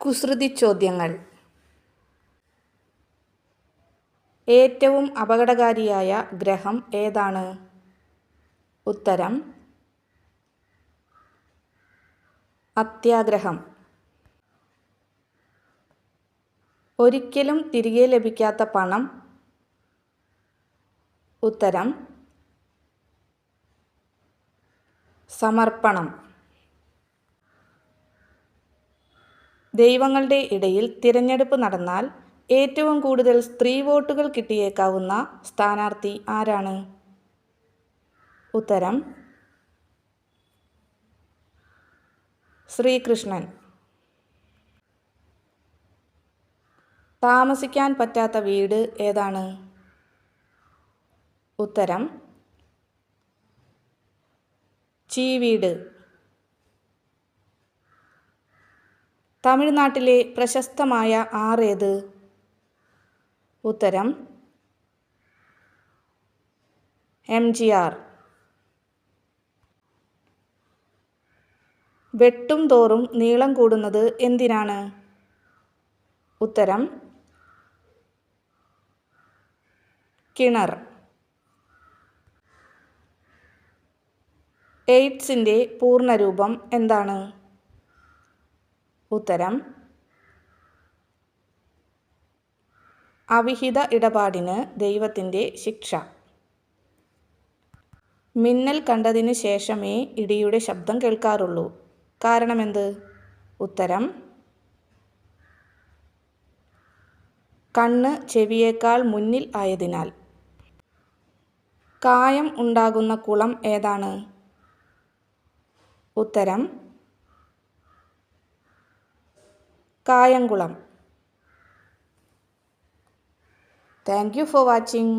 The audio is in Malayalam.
കുസൃതി ചോദ്യങ്ങൾ. ഏറ്റവും അപകടകാരിയായ ഗ്രഹം ഏതാണ്? ഉത്തരം അത്യാഗ്രഹം. ഒരിക്കലും തിരികെ ലഭിക്കാത്ത പണം. ഉത്തരം സമർപ്പണം. ദൈവങ്ങളുടെ ഇടയിൽ തിരഞ്ഞെടുപ്പ് നടന്നാൽ ഏറ്റവും കൂടുതൽ സ്ത്രീ വോട്ടുകൾ കിട്ടിയേക്കാവുന്ന സ്ഥാനാർത്ഥി ആരാണ്? ഉത്തരം ശ്രീകൃഷ്ണൻ. താമസിക്കാൻ പറ്റാത്ത വീട് ഏതാണ്? ഉത്തരം ചീവീട്. തമിഴ്നാട്ടിലെ പ്രശസ്തമായ ആറേത്? ഉത്തരം MGR. വെട്ടും തോറും നീളം കൂടുന്നത് എന്തിനാണ്? ഉത്തരം കിണർ. എയ്ഡ്സിൻ്റെ പൂർണ്ണരൂപം എന്താണ്? ഉത്തരം അവിഹിത ഇടപാടിന് ദൈവത്തിൻ്റെ ശിക്ഷ. മിന്നൽ കണ്ടതിന് ശേഷമേ ഇടിയുടെ ശബ്ദം കേൾക്കാറുള്ളൂ. കാരണമെന്ത്? ഉത്തരം കണ്ണ് ചെവിയേക്കാൾ മുന്നിൽ ആയതിനാൽ. കായം ഉണ്ടാകുന്ന കുളം ഏതാണ്? ഉത്തരം Kayamkulam. Thank you for watching.